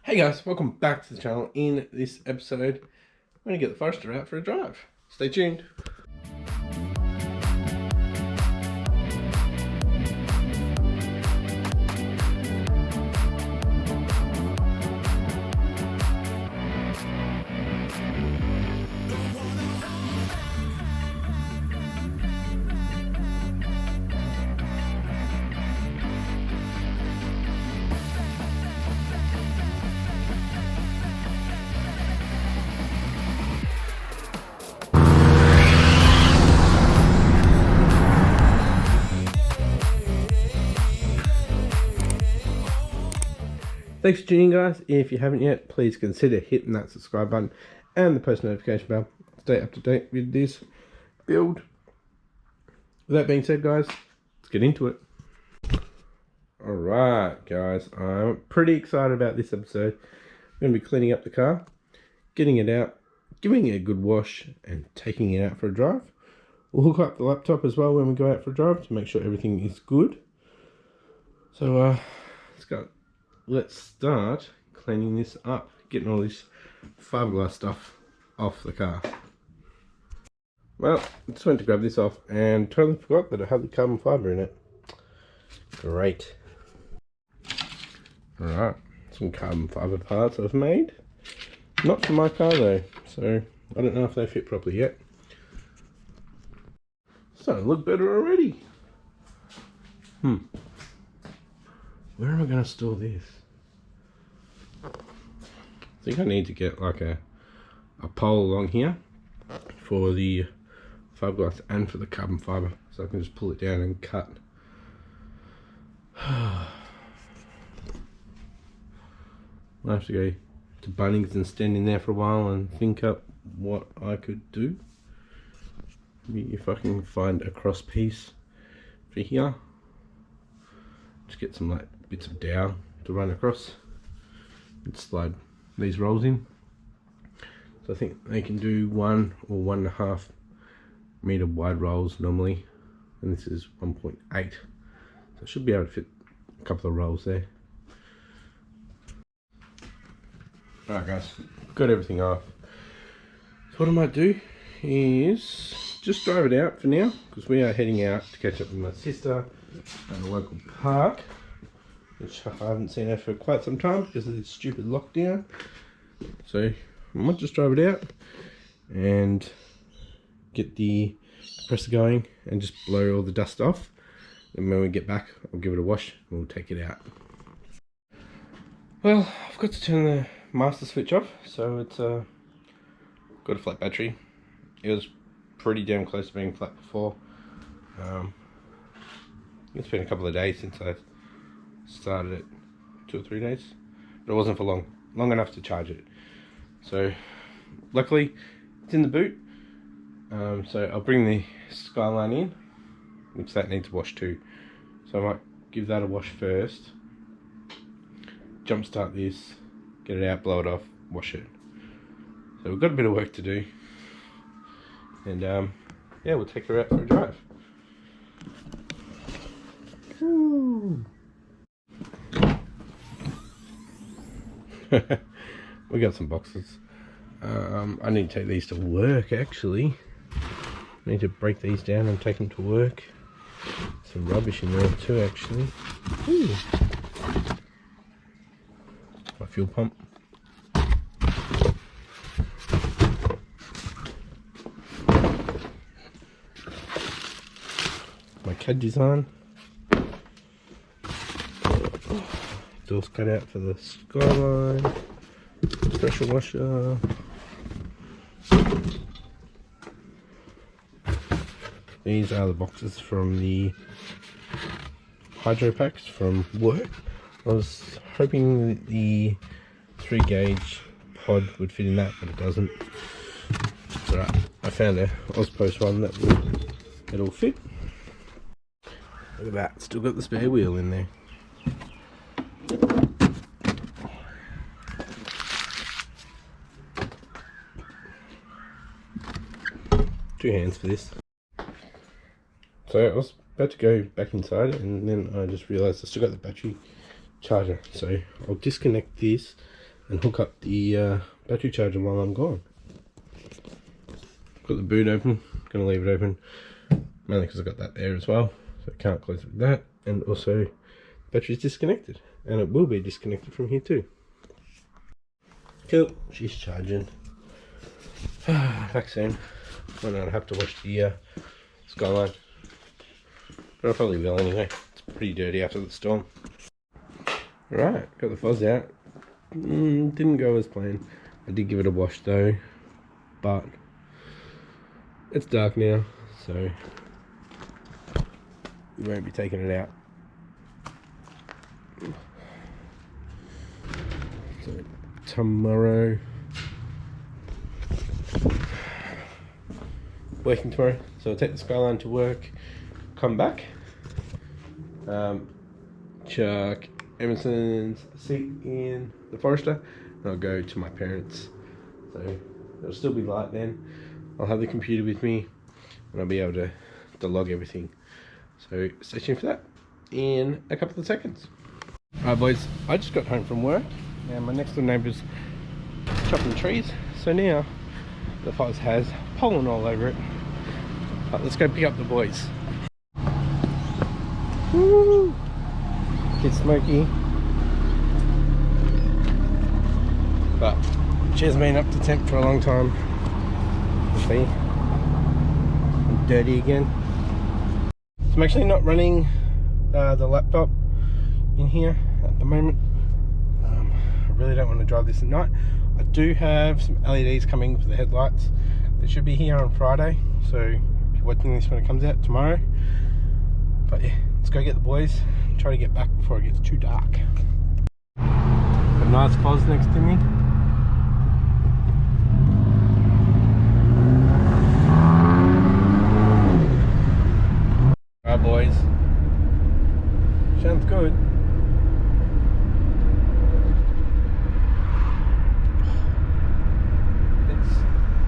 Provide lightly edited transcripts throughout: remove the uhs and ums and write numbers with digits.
Hey guys, welcome back to the channel. In this episode, I'm going to get the Forester out for a drive. Stay tuned. Thanks for tuning in, guys. If you haven't yet, please consider hitting that subscribe button and the post notification bell. Stay up to date with this build. With that being said, guys, let's get into it. Alright, guys, I'm pretty excited about this episode. I'm going to be cleaning up the car, getting it out, giving it a good wash, and taking it out for a drive. We'll hook up the laptop as well when we go out for a drive to make sure everything is good. So, let's start cleaning this up, getting all this fiberglass stuff off the car. Well, I just went to grab this off and totally forgot that it had the carbon fiber in it. Great. Alright, some carbon fiber parts I've made. Not for my car though, so I don't know if they fit properly yet. Starting to look better already. Where am I going to store this? I think I need to get like a pole along here for the fiberglass and for the carbon fiber, so I can just pull it down and cut. I'll have to go to Bunnings and stand in there for a while and think up what I could do. Maybe if I can find a cross piece for here, just get some like bits of dowel to run across and slide these rolls in. So I think they can do 1 or 1.5 meter wide rolls normally, and this is 1.8, so I should be able to fit a couple of rolls there. Alright guys, got everything off. So what I might do is just drive it out for now, because we are heading out to catch up with my sister at a local park, which I haven't seen her for quite some time because of this stupid lockdown. So I might just drive it out and get the compressor going and just blow all the dust off. And when we get back, I'll give it a wash and we'll take it out. Well, I've got to turn the master switch off, so it's got a flat battery. It was pretty damn close to being flat before. It's been a couple of days since I started it, 2 or 3 days, but it wasn't for long enough to charge it. So luckily it's in the boot, so I'll bring the Skyline in, which that needs a wash too, so I might give that a wash first, jump start this, get it out, blow it off, wash it. So we've got a bit of work to do, and yeah, we'll take her out for a drive. Woo. We got some boxes. I need to take these to work actually. I need to break these down and take them to work. Some rubbish in there too actually. Ooh. My fuel pump. My CAD design. Doors cut out for the Skyline. Pressure washer. These are the boxes from the hydro packs from work. I was hoping that the 3 gauge pod would fit in that, but it doesn't. It's alright. I found a Ospost one that it'll fit. Look at that, still got the spare wheel in there. 2 hands for this. So I was about to go back inside and then I just realised I still got the battery charger, so I'll disconnect this and hook up the battery charger while I'm gone. Got the boot open, gonna leave it open, mainly because I've got that there as well, so I can't close it with that. And also, the battery's disconnected, and it will be disconnected from here too. Cool, she's charging. Back soon. Might not have to wash the Skyline, but I probably will anyway. It's pretty dirty after the storm. Right, got the fuzz out. Didn't go as planned. I did give it a wash though, but it's dark now, so we won't be taking it out. So tomorrow, working tomorrow, so I'll take the Skyline to work, come back, chuck Emerson's seat in the Forester, and I'll go to my parents. So it'll still be light then. I'll have the computer with me, and I'll be able to log everything. So stay tuned for that in a couple of seconds. Alright boys, I just got home from work, and my next door neighbour's chopping trees, so now the fuzz has pollen all over it. But let's go pick up the boys. Woo! Kid Smokey. But she hasn't been up to temp for a long time. See? I'm dirty again. So I'm actually not running the laptop in here at the moment. I really don't want to drive this at night. I do have some LEDs coming for the headlights. They should be here on Friday, so if you're watching this when it comes out tomorrow. But yeah, let's go get the boys and try to get back before it gets too dark. A nice fuzz next to me. Alright boys, sounds good.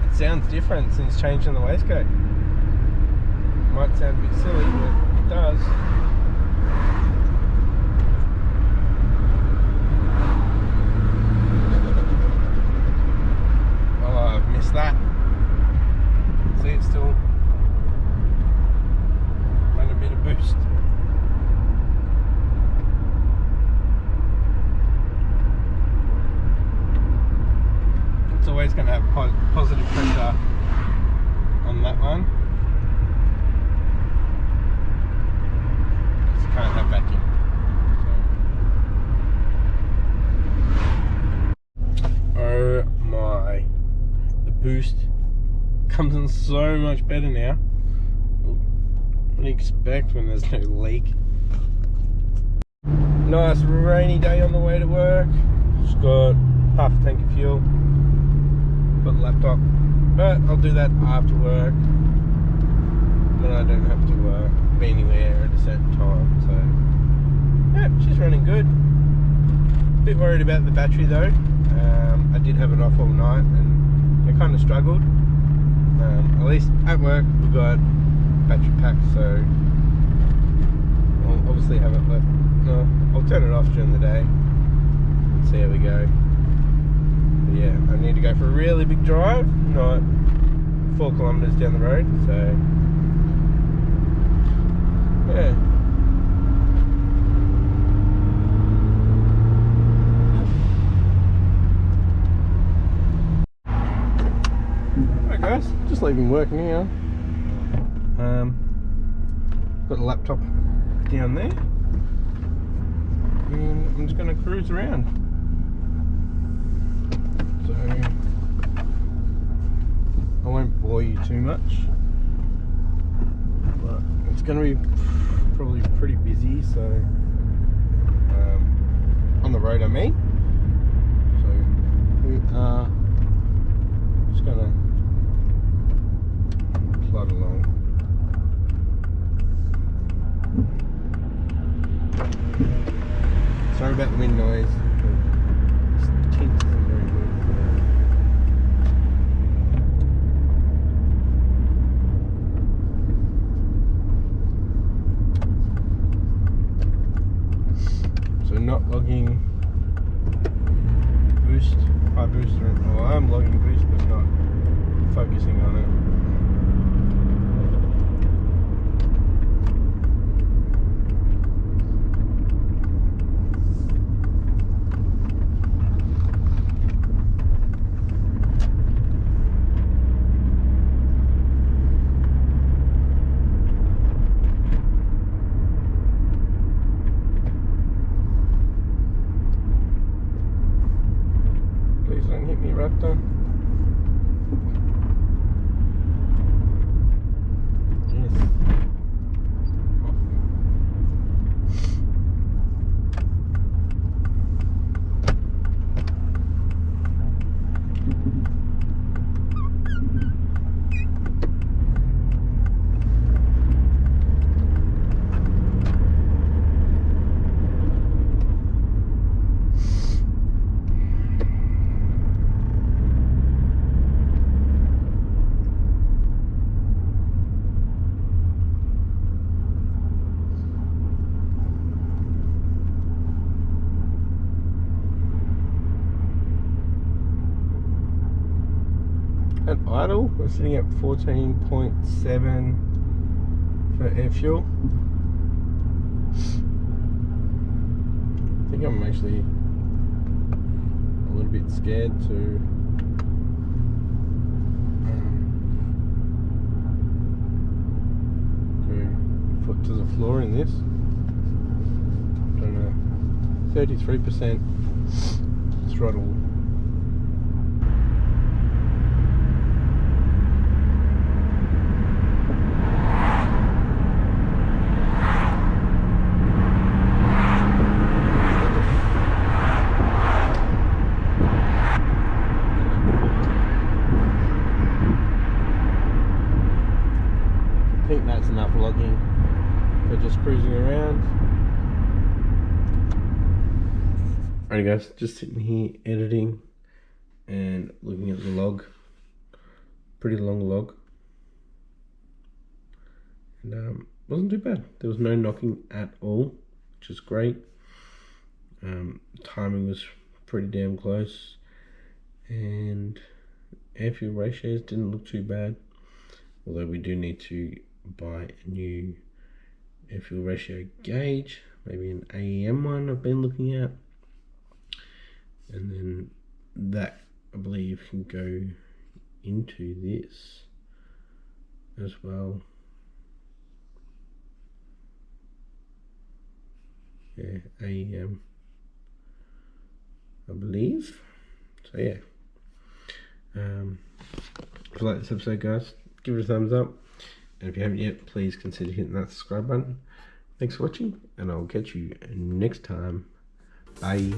It sounds different since changing the waistcoat. Might sound a bit silly, but it does. Oh, I've missed that. See, it's still running a bit of boost. It's always going to have positive pressure on that one. Can't have vacuum. So. Oh my, the boost comes in so much better now. What do you expect when there's no leak? Nice rainy day on the way to work. Just got half a tank of fuel. Got the laptop, but I'll do that after work. Then I don't have to be anywhere at a certain time. So yeah, she's running good. Bit worried about the battery though. I did have it off all night and I kind of struggled. At least at work we've got battery packs, so I'll obviously have it left. No, I'll turn it off during the day and see how we go. But yeah, I need to go for a really big drive, not 4 kilometers down the road. So yeah. Alright guys, just leaving work now. Got the laptop down there. And I'm just going to cruise around. So I won't bore you too much. But it's going to be probably pretty busy, so on the road I mean. So we are just gonna plod along. Sorry about the wind noise. This tint isn't very good. So not logging high booster. Well, I'm logging boost, but not focusing on it. Don't hit me, Raptor. Yes. At idle, we're sitting at 14.7 for air fuel. I think I'm actually a little bit scared to go foot to the floor in this. I don't know, 33% throttle. I think that's enough logging for just cruising around. Alright guys, just sitting here editing and looking at the log. Pretty long log. And wasn't too bad. There was no knocking at all, which is great. Timing was pretty damn close, and air fuel ratios didn't look too bad, although we do need to buy a new air fuel ratio gauge, maybe an AEM one I've been looking at, and then that I believe can go into this as well. Yeah, AEM I believe. So yeah, if you like this episode guys, give it a thumbs up, and if you haven't yet, please consider hitting that subscribe button. Thanks for watching, and I'll catch you next time. Bye.